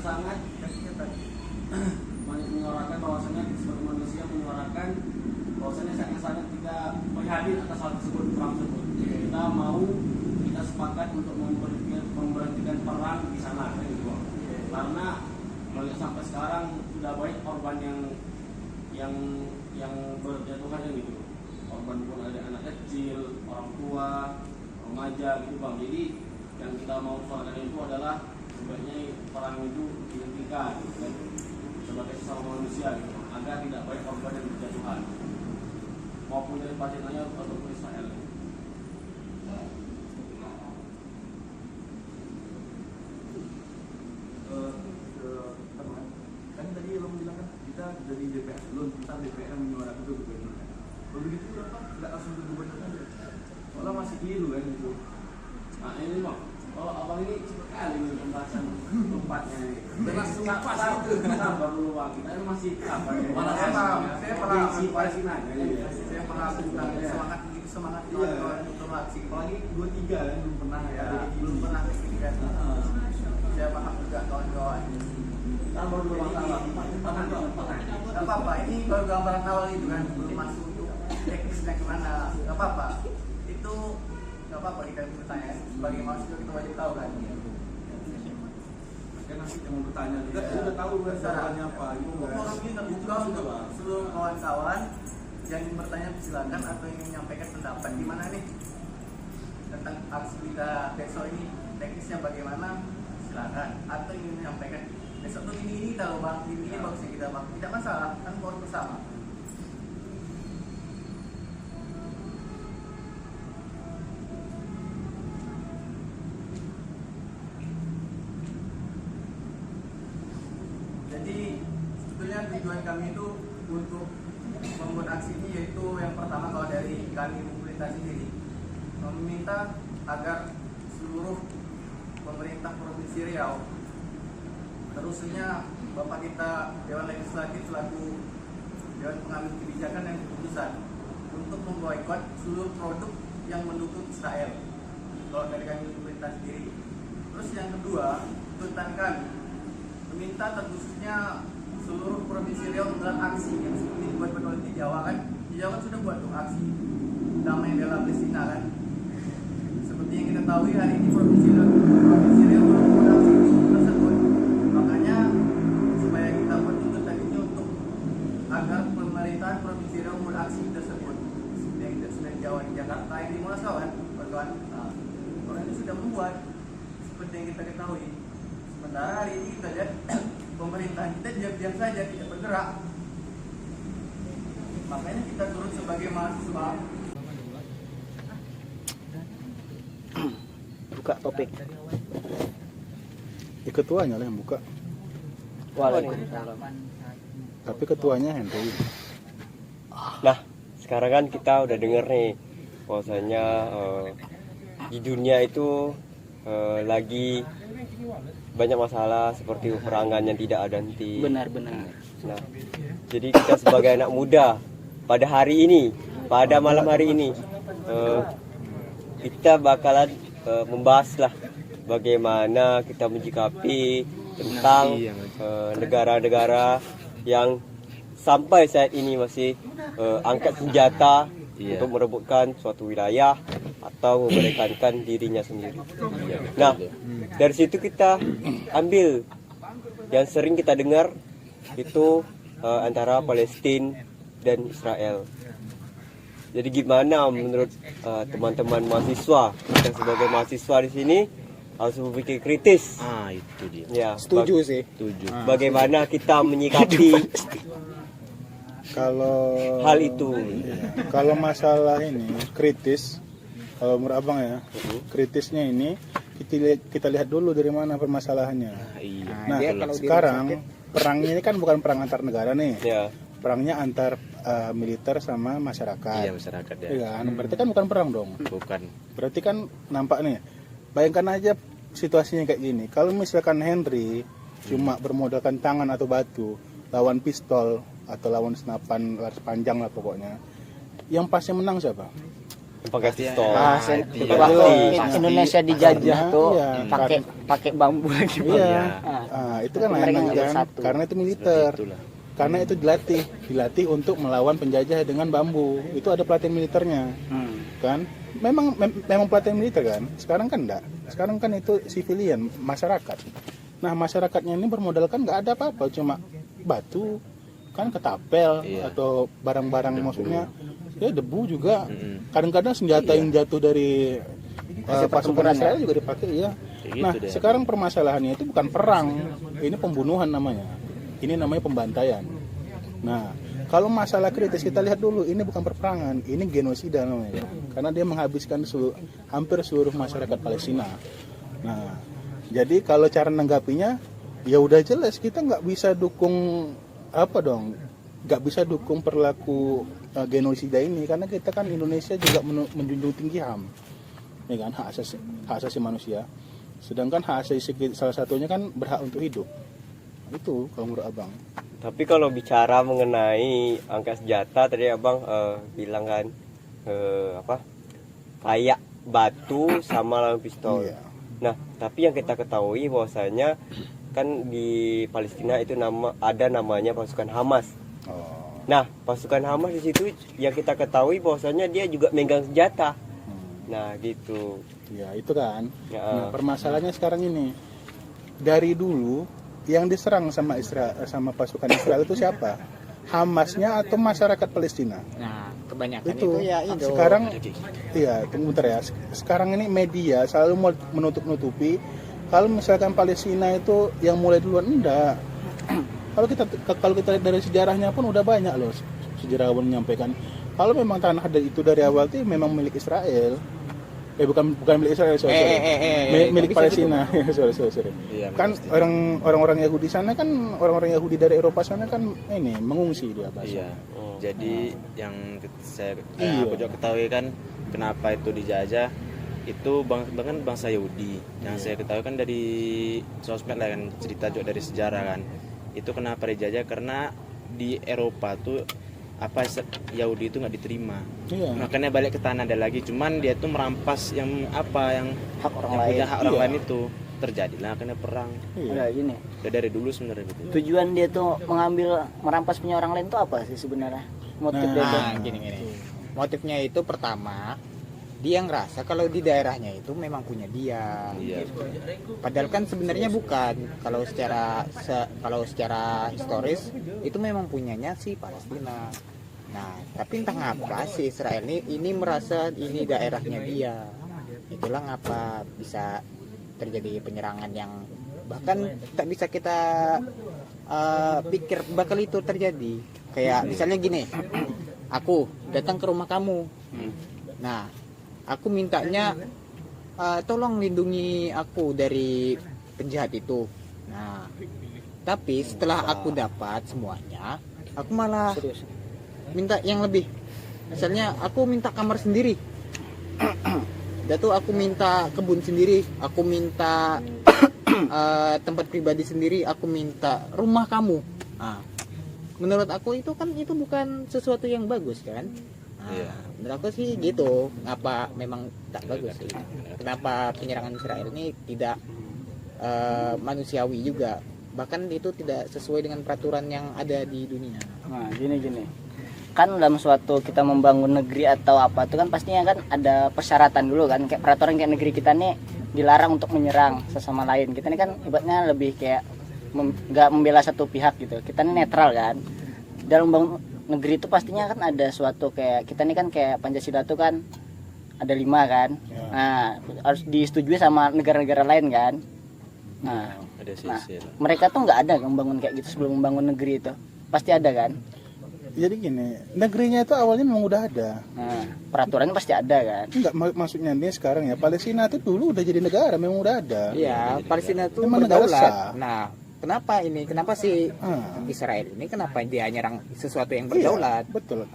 sangat menyuarakan bahwasannya sebagai manusia menyuarakan bahwasannya sangat tidak prihatin atas hal tersebut, perang tersebut. Kita sepakat untuk memberhentikan perang di sana, gitu. Karena melihat sampai sekarang sudah banyak korban yang berjatuhan gitu. Korban pun ada anak kecil, orang tua, remaja gitu bang. Jadi yang kita mau suarakan itu adalah sebaiknya perang itu dihentikan gitu, kan? Sebagai sesama manusia gitu, agar tidak banyak korban yang berjatuhan maupun dari Palestina ataupun Israel. Kan tadi lo bilang kan kita dari DPR belum, kita DPR yang menyuarakan ke gubernur. Kalau begitu kenapa nggak langsung ke gubernur aja? Soalnya masih keliru kan gitu. Nah ini bang, kalau abang ini cepet kali nih pembahasan tempatnya ini. Langsung pas itu. Sabar dulu bang, kita ini masih apa ya? Saya pernah si Palestina aja. Saya pernah tentang semangat kawan-kawan untuk aksi. Apalagi 23 kan belum pernah ya. Belum pernah kayak gini kan. Saya paham juga kawan-kawan. Sabar dulu bang, sabar. Gak apa-apa, ini baru gambaran awal itu kan, belum masuk untuk teknisnya gimana. Gak apa-apa, itu gak apa-apa kita bertanya kan. Sebagai mahasiswa kita wajib tahu kan. Kan nanti yang mau bertanya juga, ya, udah tahu kan caranya apa. Orang ini terbuka untuk seluruh kawan-kawan yang ingin bertanya silakan, atau ingin menyampaikan pendapat gimana nih tentang aksi kita besok ini, teknisnya bagaimana, silakan. Atau ingin menyampaikan besok tuh ini tahu bang, ini bagusnya kita bang, tidak masalah, kan pohon bersama. Jadi sebetulnya tujuan kami itu untuk membuat aksi ini, yaitu yang pertama kalau dari kami pemerintah sendiri meminta agar seluruh pemerintah Provinsi Riau, terusnya Bapak kita Dewan Legislatif selaku Dewan Pengambil Kebijakan dan Keputusan untuk memboikot seluruh produk yang mendukung Israel. Kalau dari kami pemerintah sendiri. Terus yang kedua, tuntutan kami meminta terkhususnya seluruh Provinsi Riau menggelar aksi yang seperti dibuat oleh di Jawa kan. Di Jawa kan sudah buat tuh aksi damai bela Palestina kan. Seperti yang kita tahu hari ini Provinsi Riau belum buat aksi itu tersebut. Makanya supaya kita buat tuntutan ini untuk agar pemerintahan Provinsi Riau membuat aksi tersebut. Yang kita sudah di Jawa, di Jakarta, yang di Monas kan, kawan. Nah, orang itu sudah membuat seperti yang kita ketahui. Sementara hari ini kita lihat pemerintahan kita diam-diam saja, tidak bergerak. Makanya kita turut sebagai mahasiswa. Buka topik. Ketuanya lah yang buka. Waalaikumsalam. Tapi ketuanya Henry. Nah, sekarang kan kita udah denger nih bahwasanya di dunia itu lagi banyak masalah seperti peperangan yang tidak ada henti. Benar-benar. Nah, jadi kita sebagai anak muda pada hari ini, pada malam hari ini, kita bakalan membahaslah bagaimana kita menyikapi tentang negara-negara yang sampai saat ini masih angkat senjata untuk merebutkan suatu wilayah atau memerdekakan dirinya sendiri. Nah, dari situ kita ambil yang sering kita dengar itu antara Palestina dan Israel. Jadi gimana menurut teman-teman mahasiswa, kita sebagai mahasiswa di sini harus berpikir kritis. Itu dia. Ya, Setuju sih. Setuju. Bagaimana kita menyikapi Kalau hal itu. Kalau masalah ini kritis, kalau menurut abang ya, kritisnya ini kita lihat dulu dari mana permasalahannya. Nah, sekarang perangnya ini kan bukan perang antar negara nih. Ya. Perangnya antar militer sama masyarakat. Iya, masyarakat ya. Iya kan? Berarti kan bukan perang dong. Bukan. Berarti kan nampak nih. Bayangkan aja situasinya kayak gini. Kalau misalkan Henry cuma bermodalkan tangan atau batu, lawan pistol atau lawan senapan laras panjang lah pokoknya, yang pasti menang siapa? pakai pistol. Waktu Pasti. Indonesia dijajah Karena, tuh iya, pakai bambu lagi. Iya. Nah, Ah, itu kan mereka enak ngambil kan, satu. karena itu militer. Karena itu dilatih untuk melawan penjajah dengan bambu. Itu ada pelatihan militernya, kan? Memang pelatihan militer kan. Sekarang kan enggak. Sekarang kan itu civilian, masyarakat. Nah, masyarakatnya ini bermodalkan nggak ada apa-apa, cuma batu, kan ketapel atau barang-barang maksudnya ya debu juga. Kadang-kadang senjata yang jatuh dari pasukan Israel juga dipakai ya. Nah, sekarang permasalahannya itu bukan perang, ini pembunuhan namanya. Ini namanya pembantaian. Nah, kalau masalah kritis kita lihat dulu, ini bukan perperangan, ini genosida namanya. Karena dia menghabiskan hampir seluruh masyarakat Palestina. Nah, jadi kalau cara menanggapinya, ya udah jelas kita nggak bisa dukung apa dong, nggak bisa dukung perilaku genosida ini, karena kita kan Indonesia juga menjunjung tinggi HAM, ya kan, hak asasi manusia. Sedangkan hak asasi salah satunya kan berhak untuk hidup. Itu kalau menurut abang. Tapi kalau bicara mengenai angka senjata tadi abang bilang kan kayak batu sama lawan pistol. Iya. Nah, tapi yang kita ketahui bahwasanya kan di Palestina itu ada namanya pasukan Hamas. Oh. Nah, pasukan Hamas di situ yang kita ketahui bahwasanya dia juga megang senjata. Nah, gitu. Ya itu kan. Ya. Nah, permasalahannya sekarang ini, dari dulu yang diserang sama pasukan Israel itu siapa? Hamasnya atau masyarakat Palestina? Nah, kebanyakan Itu ya itu. sekarang, iya, tunggu bentar ya. Sekarang ini media selalu menutup-nutupi. Kalau misalkan Palestina itu yang mulai duluan, enggak. Kalau kita lihat dari sejarahnya pun udah banyak loh sejarawan menyampaikan kalau memang tanah itu dari awal itu memang milik Israel. Bukan milik Israel, milik Palestina. sorry. Iya, Kan orang-orang Yahudi sana kan, orang-orang Yahudi dari Eropa sana kan ini mengungsi dia bahasa. Iya. Jadi yang Iya. aku juga ketahui kan kenapa itu dijajah itu bahkan bangsa Yahudi. Yang saya ketahui kan dari sosmed lah kan, cerita juga dari sejarah kan. Itu kenapa dijajah karena di Eropa tuh Yahudi itu nggak diterima. Iya. Makanya balik ke tanah ada lagi, cuman dia tuh merampas yang Hak orang yang lain. punya hak orang Iya. lain itu. Terjadilah akhirnya perang. Iya. Udah gini. Udah dari dulu sebenarnya gitu. Tujuan dia tuh merampas punya orang lain tuh apa sih sebenarnya? Motif dia tuh. Gini. Motifnya itu pertama, dia ngerasa kalau di daerahnya itu memang punya dia. Iya. Padahal kan sebenarnya bukan. Kalau secara historis itu memang punyanya si Palestina. Nah, tapi entah ngapa si Israel ini merasa ini daerahnya dia. Itulah ngapa bisa terjadi penyerangan yang bahkan tak bisa kita pikir bakal itu terjadi. Kayak misalnya gini, aku datang ke rumah kamu. Nah, aku mintanya tolong lindungi aku dari penjahat itu. Nah, tapi setelah aku dapat semuanya, aku malah minta yang lebih. Misalnya aku minta kamar sendiri. Udah tuh aku minta kebun sendiri, aku minta tempat pribadi sendiri, aku minta rumah kamu. Nah, menurut aku itu bukan sesuatu yang bagus kan? Nah, Iya. menurut aku sih gitu. Apa memang tak bagus sih? Kenapa penyerangan Israel ini tidak manusiawi juga? Bahkan itu tidak sesuai dengan peraturan yang ada di dunia. Nah, gini. Kan dalam suatu kita membangun negeri atau apa itu kan pastinya kan ada persyaratan dulu kan, kayak peraturan kayak negeri kita nih dilarang untuk menyerang sesama lain. Kita ini kan ibaratnya lebih kayak nggak membela satu pihak gitu. Kita ini netral kan. Dalam membangun negeri itu pastinya kan ada suatu kayak kita ini kan kayak Pancasila itu kan ada 5 kan. Nah, harus disetujui sama negara-negara lain kan. Nah, Ada nah sisi. mereka tuh nggak ada membangun kayak gitu sebelum membangun negeri itu. Pasti ada kan. Jadi gini, negerinya itu awalnya memang udah ada. Nah, peraturannya pasti ada kan. Enggak, maksudnya nih sekarang ya, Palestina itu dulu udah jadi negara, memang udah ada. Iya, Palestina itu Memang negara berdaulat. sah. Nah, kenapa si Ah. Israel ini kenapa dia nyerang sesuatu yang Iya, berdaulat? betul.